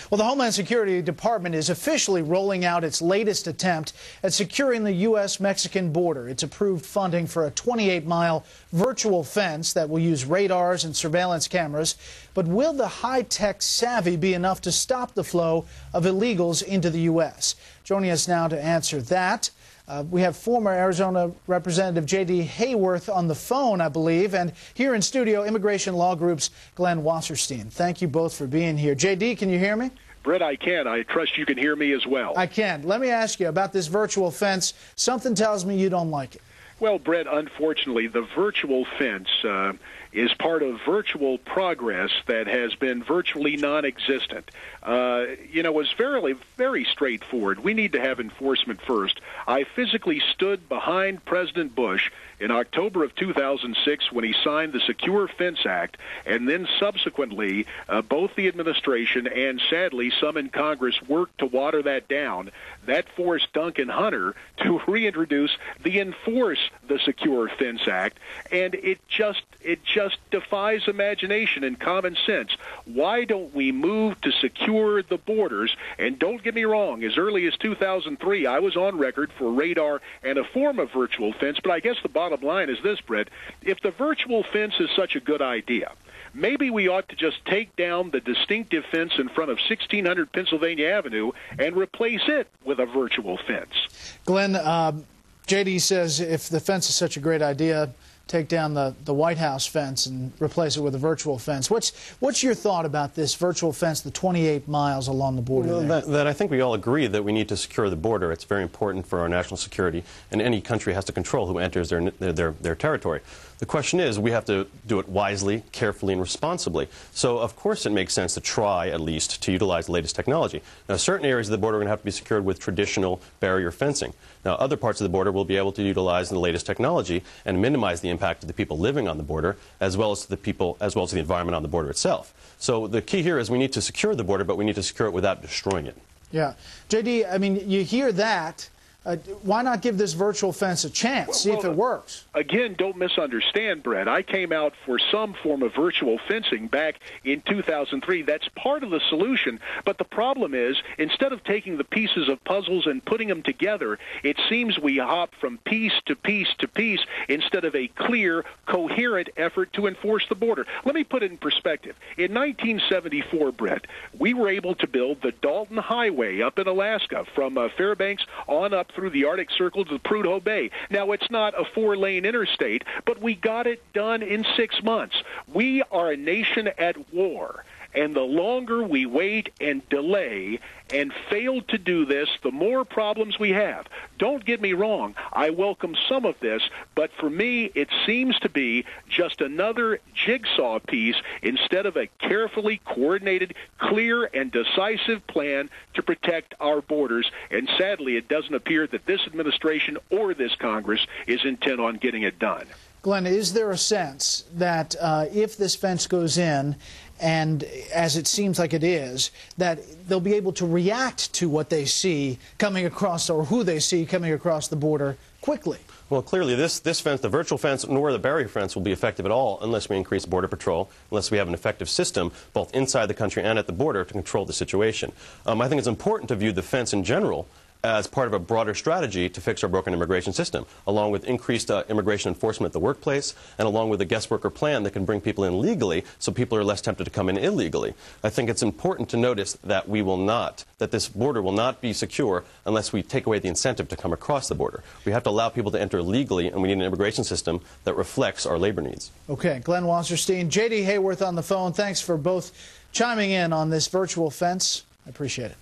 Well, the Homeland Security Department is officially rolling out its latest attempt at securing the U.S.-Mexican border. It's approved funding for a 28-mile virtual fence that will use radars and surveillance cameras. But will the high-tech savvy be enough to stop the flow of illegals into the U.S.? Joining us now to answer that, we have former Arizona Representative J.D. Hayworth on the phone, I believe, and here in studio, Immigration Law Group's Glenn Wasserstein. Thank you both for being here. J.D., can you hear me? Brett, I can. I trust you can hear me as well. I can. Let me ask you about this virtual fence. Something tells me you don't like it. Well, Brett, unfortunately, the virtual fence is part of virtual progress that has been virtually non-existent. It's very straightforward. We need to have enforcement first. I physically stood behind President Bush in October of 2006 when he signed the Secure Fence Act, and then subsequently both the administration and, sadly, some in Congress worked to water that down. That forced Duncan Hunter to reintroduce Enforce the Secure Fence Act, and it just defies imagination and common sense. Why don't we move to secure the borders? And don't get me wrong, as early as 2003, I was on record for radar and a form of virtual fence, but I guess the bottom line is this, Brett. If the virtual fence is such a good idea, maybe we ought to just take down the distinctive fence in front of 1600 Pennsylvania Avenue and replace it with a virtual fence. Glenn, J.D. says if the fence is such a great idea, take down the White House fence and replace it with a virtual fence. What's your thought about this virtual fence, the 28 miles along the border? That I think we all agree that we need to secure the border. It's very important for our national security, and any country has to control who enters their territory. The question is, we have to do it wisely, carefully, and responsibly. So, of course, it makes sense to try, at least, to utilize the latest technology. Now, certain areas of the border are going to have to be secured with traditional barrier fencing. Now, other parts of the border will be able to utilize the latest technology and minimize the impact of the people living on the border, as well as the environment on the border itself. So the key here is we need to secure the border, but we need to secure it without destroying it. Yeah. J.D., I mean, you hear that. Why not give this virtual fence a chance, see if it works? Again, don't misunderstand, Brett. I came out for some form of virtual fencing back in 2003. That's part of the solution. But the problem is, instead of taking the pieces of puzzles and putting them together, it seems we hop from piece to piece to piece instead of a clear, coherent effort to enforce the border. Let me put it in perspective. In 1974, Brett, we were able to build the Dalton Highway up in Alaska from Fairbanks on up through the Arctic Circle to the Prudhoe Bay. Now, it's not a 4-lane interstate, but we got it done in 6 months. We are a nation at war, and the longer we wait and delay and fail to do this, the more problems we have. Don't get me wrong, I welcome some of this, but for me, it seems to be just another jigsaw piece instead of a carefully coordinated, clear, and decisive plan to protect our borders. And sadly, it doesn't appear that this administration or this Congress is intent on getting it done. Glenn, is there a sense that if this fence goes in, and as it seems like it is, that they'll be able to react to what they see coming across, or who they see coming across the border quickly? Well, clearly this fence, the virtual fence, nor the barrier fence will be effective at all unless we increase Border Patrol, unless we have an effective system both inside the country and at the border to control the situation. I think it's important to view the fence in general as part of a broader strategy to fix our broken immigration system, along with increased immigration enforcement at the workplace, and along with a guest worker plan that can bring people in legally so people are less tempted to come in illegally. I think it's important to notice that that this border will not be secure unless we take away the incentive to come across the border. We have to allow people to enter legally, and we need an immigration system that reflects our labor needs. Okay, Glenn Wasserstein, J.D. Hayworth on the phone. Thanks for both chiming in on this virtual fence. I appreciate it.